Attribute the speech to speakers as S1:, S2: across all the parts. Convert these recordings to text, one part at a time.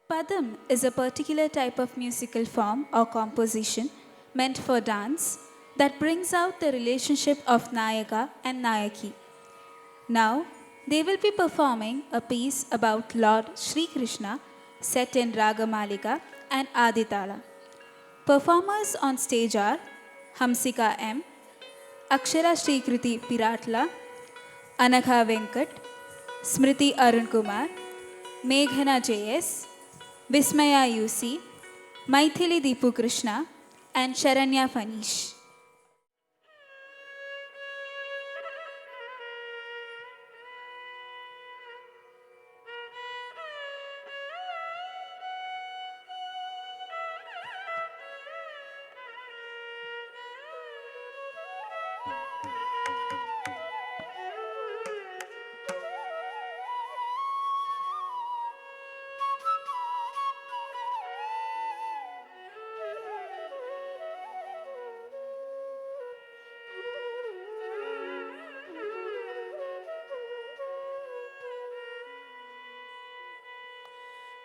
S1: Padam is a particular type of musical form or composition meant for dance that brings out the relationship of Nayaka and Nayaki. Now, they will be performing a piece about Lord Sri Krishna set in Ragamalika and Aditala. Performers on stage are Hamsika M, Akshara Srikriti Piratla, Anagha Venkat, Smriti Arun Kumar, Meghana JS, Vismaya UC, Maithili Deepu Krishna, and Sharanya Fanish.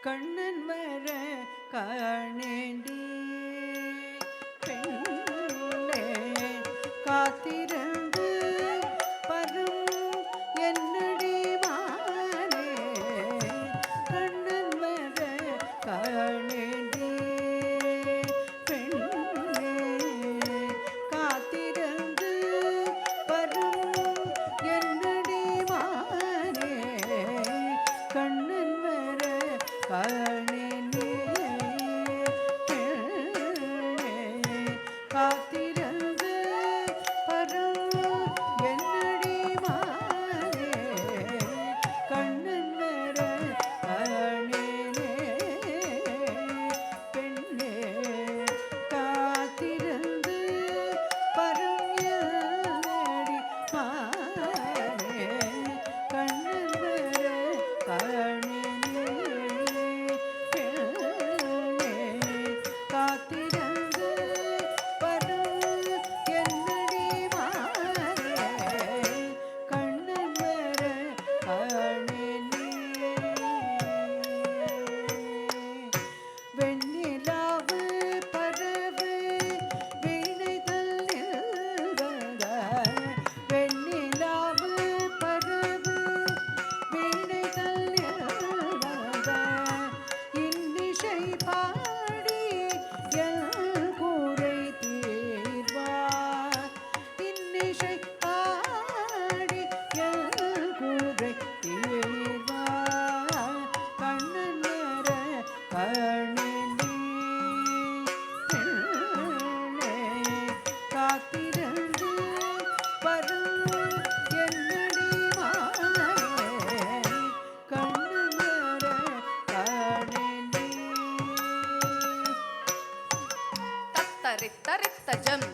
S2: Kannan வர காணேண்டி பெண்ணே காத்திருந்து பரும் என்னடி மானே கண்ணன் வர காணேண்டி பெண்ணே காத்திருந்து பரும் என்னடி மானே கண்ணன் வர காணேனே காத்திருந்து பரும் என்னடி மானே கண்ணன் வர காணேனே பெண்ணே காத்திருந்து பரும் என்னடி மானே கண்ணன் வர காணேனே காத்திருந்து பரும் என்னடி மானே கண்ணன் வர காணேனே வெண்ணிலாவு பரவு வீணைதல் நில்வத வெண்ணிலாவு பரவு வீணைதல் நில்வத இன்னிசை பாடி என் கூரை தீர்வார் இன்னிசை பாடி என் கூரை தீர்வார் கண்ணன் வர காணேனே பெண்ணே காத்திருந்து பரும் என்னடி மானே கண்ணன் வர காணேனே
S3: தத்தரித்தரித்தஜம்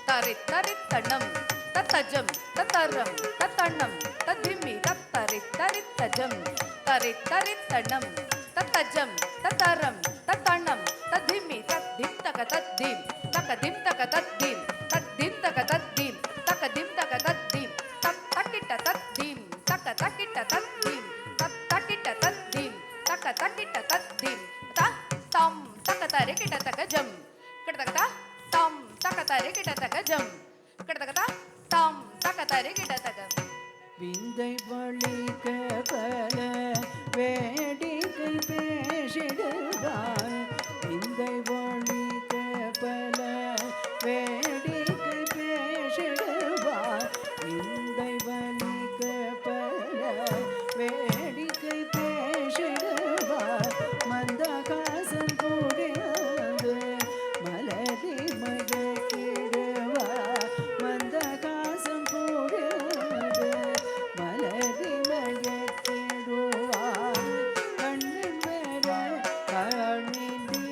S3: தரித்தரித்தணம் தத்தஜம் தத்தரம் தத்தண்ணம் தத்திம்மி தத்தரித்தரித்தஜம் தரித்தரித்தணம் தத்தஜம் தத்தரம் தத்தண்ணம் தத்திம்மி தத்திம் தக தத்தீம் தகதிம் தக தத்தீம் தத்திம் தக தத்தீம் தகதிம் தக தத்தீம் தக்கிட்ட தத்தீம் தக்க தக்கிட்ட தத்தீம் தக்கிட்ட தத்தீம் தக்க தக்கிட்ட தத்தீம் தம் தக்க தரிக்கிட்ட தகஜம் கிட்டத்தட்ட தம் தக்க தரிக்கிட்ட தகஜம் கிட்டத்தட்ட தம் தக்க தரிக்கிட்ட தக
S2: விந்தை வழிக்க பல வேடிக்கை பேசிடுவார் விந்தை வழிக்க பல வேடிக்கை பேசிடுவார் விந்தை வழிக்க பல வேடிக்கை பேசிடுவார் மந்தகாசன் கூடியது மலரி மயக்கிடுவார் மந்தகாசம் கூடியது மலரி மயக்கிடுவார் கண்ணன் வர காணேனே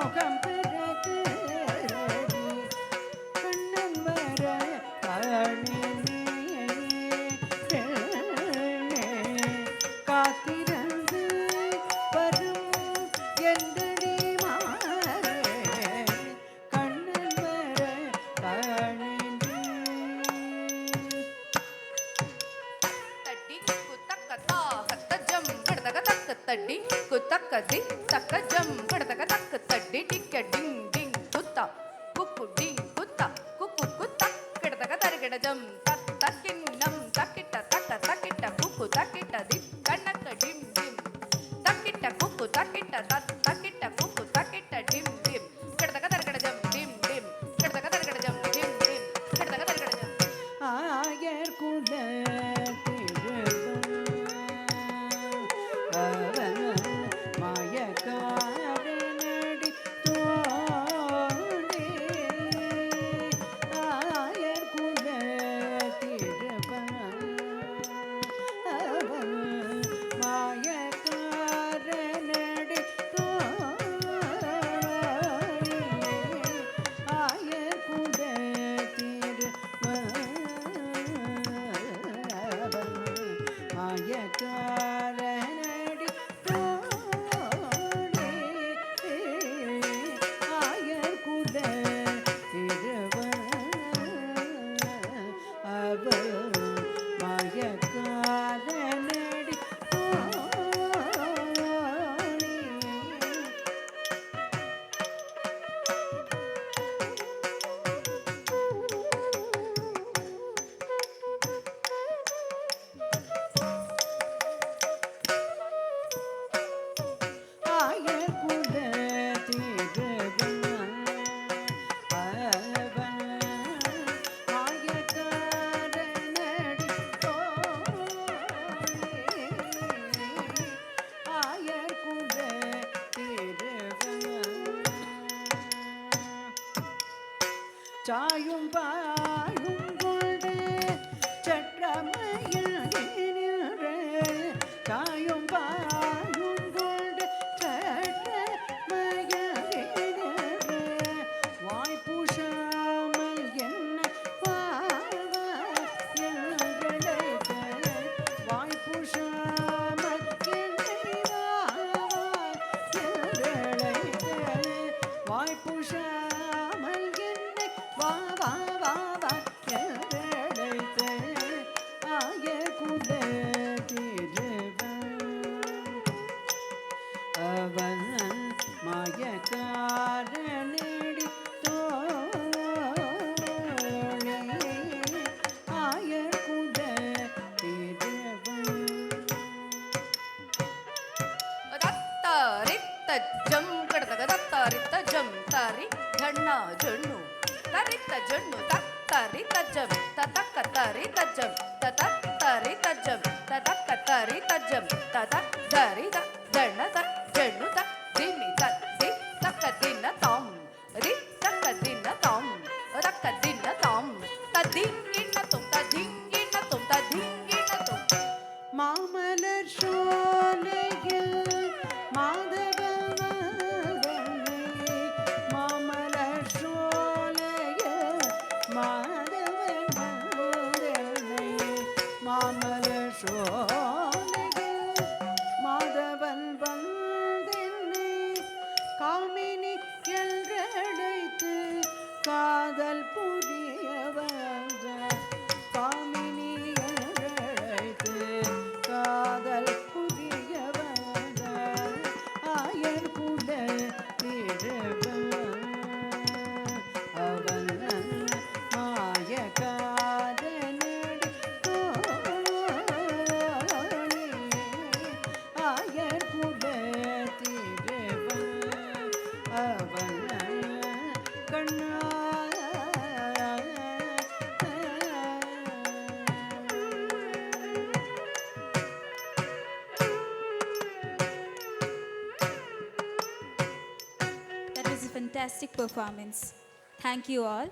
S2: மோகம் பிறகு கண்ணன் வர காணினே காத்திருந்து வரும் எந்தடி மாறே கண்ணன் வர காணினே
S3: தட்டி குத்தக்க தாகத்த ஜம் கடதக தக்க தட்டி குத்தக்க தி தக்க ஜம் கடதக தக்க தட்டி டிக்க டிங் டிங் குத்தா குக்கு டிங் குத்தா குக்கு குத்தா கடதக தரகட ஜம் தக் தக்கின்னம் தக்கிட்ட தக்க தக்கிட்ட குக்கு தக்கிட்ட தி கண்ணக்க டிம் டிம் தக்கிட்ட குக்கு தக்கிட்ட தக் தக்கிட்ட குக்கு தக்கிட்ட டிம் டிம் கடதக தரகட ஜம் டிம் டிம் கடதக தரகட ஜம் டிம் டிம் கடதக தரகட ஜம்
S2: ஆயர் குல அவன் மாயக்காரனடி தோழி ஆயர் குல அவன் மாயக்காரனடி தோழி ஆயர் குல மாயக்காரனடி தோழி ஆயர் குல அவன் மாயக்காரனடி தோழி ஆயர் குல அவன் மாயக்காரனடி தோழி ஆயர் குல சாயும் பாயும் கொண்டு சற்றமையில் சாயும் பாயும் கொண்டு சற்றமையில் வாய்ப்புஷாமல் என்ன வாய்ப்புஷாமல் வாய்ப்புஷாமல் என்னை வா வா வா வா என்றழைத்த ஆயர் குல அவன் மாயக்காரனடி தோழி ஆயர் குல
S3: தத்தரித்த ஜம் கடதக தத்தரித்த ஜம் தரி ஜன்னா ஜண்ணு தரித்த ஜண்ணு தத்தரித்த ஜம் ததக்க தரித்த ஜம் தத்தரித்த ஜம் ததக்க தரித்த ஜம் தத தரித ஜண்ண ஜண்ணு த திமி த தி தக்க தின்ன தாம் ரி தக்க தின்ன தாம் தக்க தின்ன தாம் ததிங்கின தும் ததிங்கின தும் ததிங்கின தும்
S2: மாமலர் சோலையில் மாதவன் மாமலர் சோலையில் மாதவன் மாமலர் சோலையில் மாதவன் வந்தென்னை காமினி என்றழைத்து காதல் புரிய வந்த காமினி என்றழைத்து காதல் புரிய வந்த ஆயர் குல அவன் மாயக்காரனடி தோழி ஆயர் குல அவன் கண்ணா
S1: That was a fantastic performance. Thank you all.